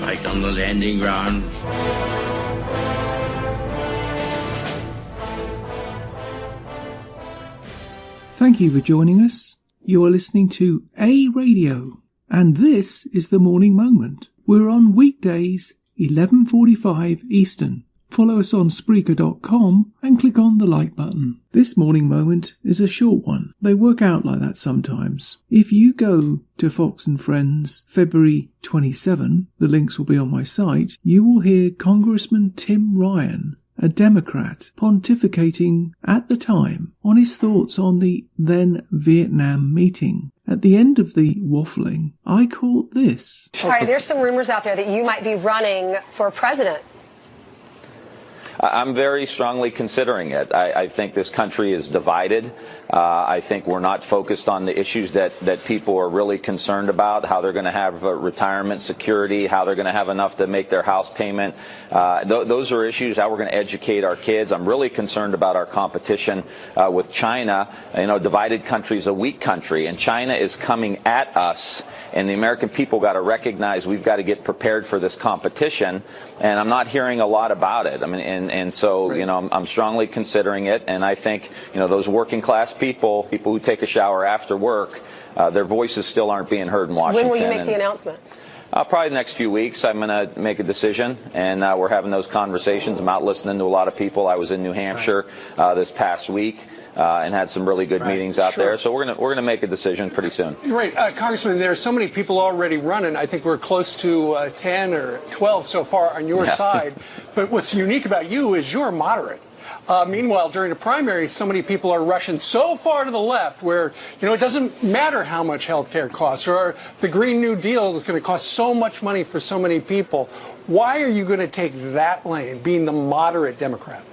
right on the landing ground. Thank you for joining us. You are listening to A Radio, and this is the Morning Moment. We're on weekdays, 11:45 Eastern. Follow us on Spreaker.com and click on the like button. This Morning Moment is a short one. They work out like that sometimes. If you go to Fox and Friends February 27, the links will be on my site, you will hear Congressman Tim Ryan, a Democrat, pontificating at the time on his thoughts on the then Vietnam meeting. At the end of the waffling, I caught this. All right, there's some rumors out there that you might be running for president. I'm very strongly considering it. I think this country is divided. I think we're not focused on the issues that people are really concerned about, how they're going to have retirement security, how they're going to have enough to make their house payment. Those are issues, how we're going to educate our kids. I'm really concerned about our competition with China. You know, divided country is a weak country, and China is coming at us. And the American people got to recognize we've got to get prepared for this competition. And I'm not hearing a lot about it. I mean, and so, you know, I'm strongly considering it. And I think, you know, those working class people who take a shower after work, their voices still aren't being heard in Washington. When will you make the announcement? Probably the next few weeks. I'm going to make a decision, and we're having those conversations. I'm out listening to a lot of people. I was in New Hampshire this past week and had some really good meetings out there. So we're gonna make a decision pretty soon. Right, Congressman. There are so many people already running. I think we're close to 10 or 12 so far on your side. But what's unique about you is you're moderate. Meanwhile, during the primaries, so many people are rushing so far to the left where, you know, it doesn't matter how much health care costs, or the Green New Deal is going to cost so much money for so many people. Why are you going to take that lane, being the moderate Democrat?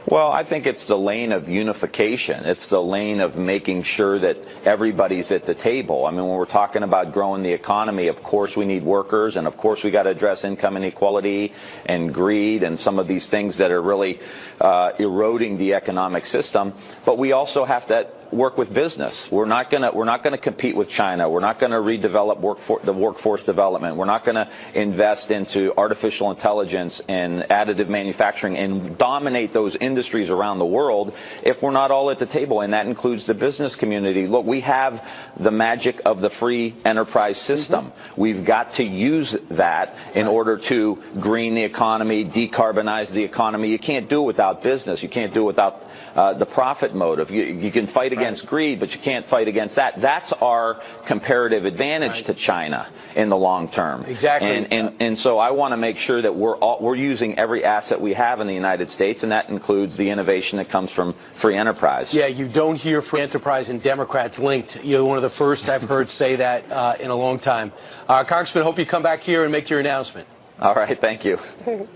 Well, I think it's the lane of unification. It's the lane of making sure that everybody's at the table. I mean, when we're talking about growing the economy, of course we need workers, and of course we got to address income inequality and greed and some of these things that are really eroding the economic system. But we also have to work with business. We're not gonna compete with China. We're not gonna redevelop the workforce development. We're not gonna invest into artificial intelligence and additive manufacturing and dominate those industries around the world if we're not all at the table, and that includes the business community. Look, we have the magic of the free enterprise system. We've got to use that in order to green the economy, decarbonize the economy. You can't do it without business. You can't do it without the profit motive. You can fight against greed, but you can't fight against that. That's our comparative advantage to China in the long term. Exactly. And so I want to make sure that we're using every asset we have in the United States, and that includes the innovation that comes from free enterprise. Yeah, you don't hear free enterprise and Democrats linked. You're one of the first I've heard say that in a long time. Congressman, hope you come back here and make your announcement. All right, thank you.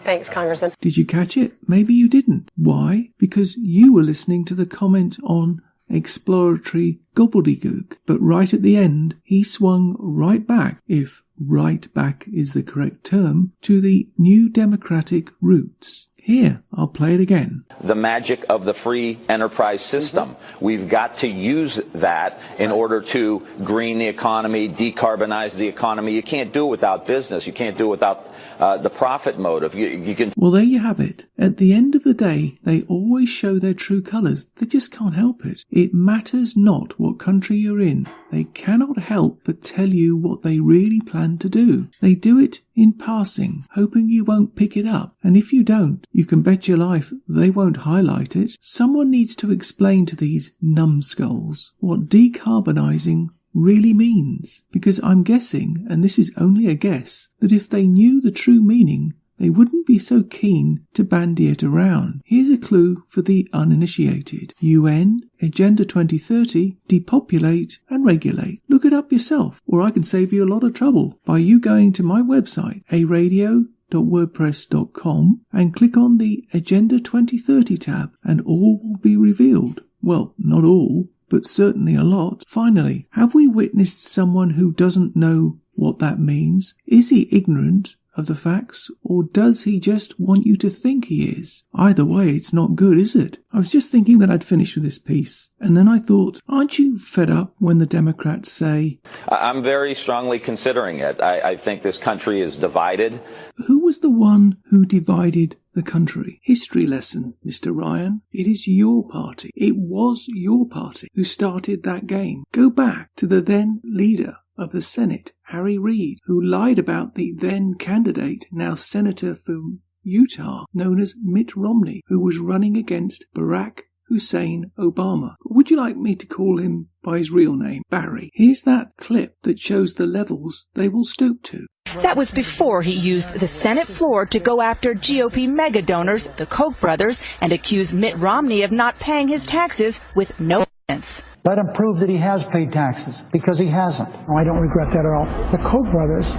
Thanks, Congressman. Did you catch it? Maybe you didn't. Why? Because you were listening to the comment on exploratory gobbledygook. But right at the end, he swung right back, if right back is the correct term, to the new Democratic roots. Here, I'll play it again. The magic of the free enterprise system. We've got to use that in order to green the economy, decarbonize the economy. You can't do it without business. You can't do it without the profit motive. You can. Well, there you have it. At the end of the day, they always show their true colours. They just can't help it. It matters not what country you're in. They cannot help but tell you what they really plan to do. They do it in passing, hoping you won't pick it up. And if you don't, you can bet your life they won't highlight it. Someone needs to explain to these numbskulls what decarbonising really means. Because I'm guessing, and this is only a guess, that if they knew the true meaning, they wouldn't be so keen to bandy it around. Here's a clue for the uninitiated. UN, Agenda 2030, depopulate and regulate. Look it up yourself, or I can save you a lot of trouble by you going to my website, aradio.wordpress.com, and click on the Agenda 2030 tab, and all will be revealed. Well, not all, but certainly a lot. Finally, have we witnessed someone who doesn't know what that means? Is he ignorant of the facts, or does he just want you to think he is? Either way, it's not good, is it? I was just thinking that I'd finish with this piece, and then I thought, aren't you fed up when the Democrats say... I'm very strongly considering it. I think this country is divided. Who was the one who divided the country? History lesson, Mr. Ryan. It is your party. It was your party who started that game. Go back to the then leader of the Senate, Harry Reid, who lied about the then candidate, now Senator from Utah, known as Mitt Romney, who was running against Barack Hussein Obama. Would you like me to call him by his real name, Barry? Here's that clip that shows the levels they will stoop to. That was before he used the Senate floor to go after GOP mega donors, the Koch brothers, and accuse Mitt Romney of not paying his taxes with no evidence. Let him prove that he has paid taxes, because he hasn't. No, I don't regret that at all. The Koch brothers,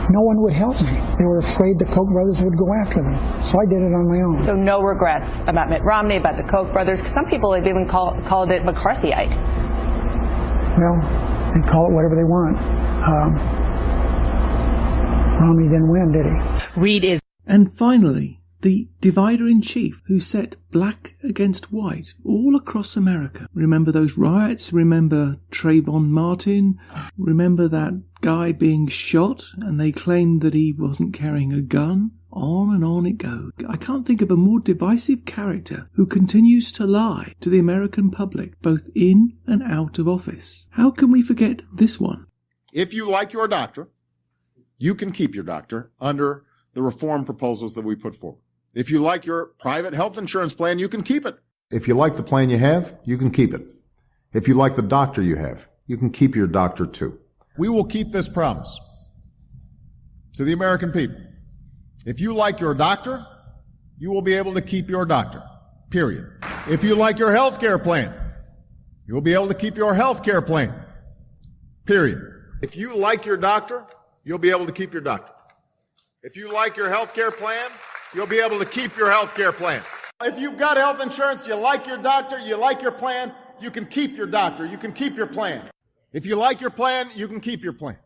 no one would help me. They were afraid the Koch brothers would go after them. So I did it on my own. So no regrets about Mitt Romney, about the Koch brothers? Because some people have even called it McCarthyite. Well, they call it whatever they want. Romney didn't win, did he? Reid is... And finally, the divider-in-chief who set black against white all across America. Remember those riots? Remember Trayvon Martin? Remember that guy being shot and they claimed that he wasn't carrying a gun? On and on it goes. I can't think of a more divisive character who continues to lie to the American public, both in and out of office. How can we forget this one? If you like your doctor, you can keep your doctor under the reform proposals that we put forward. If you like your private health insurance plan, you can keep it. If you like the plan you have, you can keep it. If you like the doctor you have, you can keep your doctor too. We will keep this promise to the American people. If you like your doctor, you will be able to keep your doctor, period. If you like your health care plan, you will be able to keep your health care plan, period. If you like your doctor, you'll be able to keep your doctor. If you like your health care plan, you'll be able to keep your health care plan. If you've got health insurance, you like your doctor, you like your plan, you can keep your doctor, you can keep your plan. If you like your plan, you can keep your plan.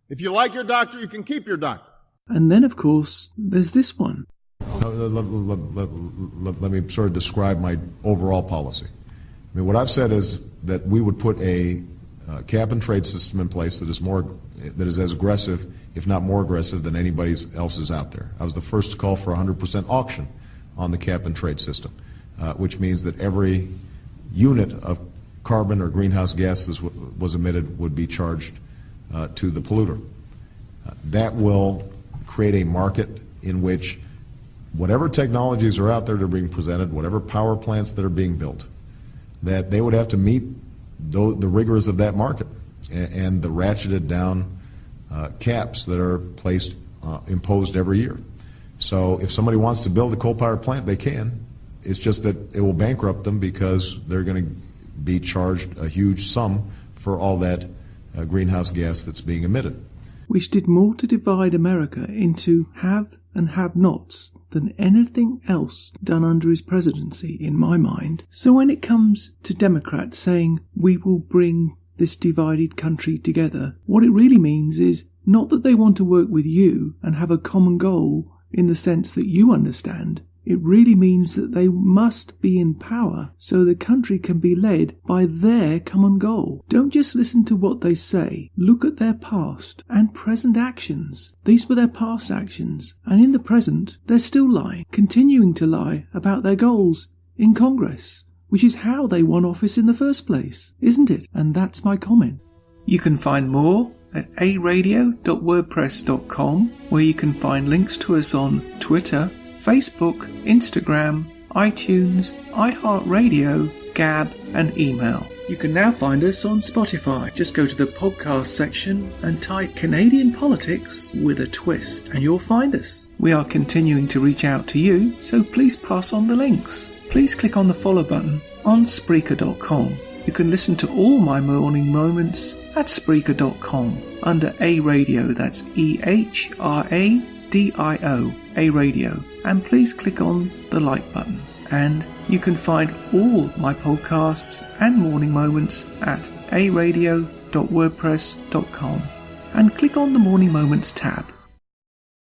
If you like your doctor, you can keep your doctor. And then, of course, there's this one. Let me sort of describe my overall policy. I mean, what I've said is that we would put a cap and trade system in place that is as aggressive, if not more aggressive, than anybody else's out there. I was the first to call for 100% auction on the cap and trade system, which means that every unit of carbon or greenhouse gas that was emitted would be charged to the polluter. That will create a market in which whatever technologies are out there that are being presented, whatever power plants that are being built, that they would have to meet the rigors of that market and the ratcheted down caps that are imposed every year. So if somebody wants to build a coal-powered plant, they can. It's just that it will bankrupt them because they're going to be charged a huge sum for all that greenhouse gas that's being emitted. Which did more to divide America into have and have-nots than anything else done under his presidency, in my mind. So when it comes to Democrats saying we will bring this divided country together, what it really means is not that they want to work with you and have a common goal in the sense that you understand. It really means that they must be in power so the country can be led by their common goal. Don't just listen to what they say. Look at their past and present actions. These were their past actions. And in the present, they're still lying, continuing to lie about their goals in Congress, which is how they won office in the first place, isn't it? And that's my comment. You can find more at aradio.wordpress.com, where you can find links to us on Twitter, Facebook, Instagram, iTunes, iHeartRadio, Gab and email. You can now find us on Spotify. Just go to the podcast section and type Canadian Politics with a Twist and you'll find us. We are continuing to reach out to you, so please pass on the links. Please click on the follow button on Spreaker.com. You can listen to all my morning moments at Spreaker.com under A Radio, that's EHRADIO, A Radio, and please click on the like button. And you can find all my podcasts and morning moments at aradio.wordpress.com and click on the Morning Moments tab.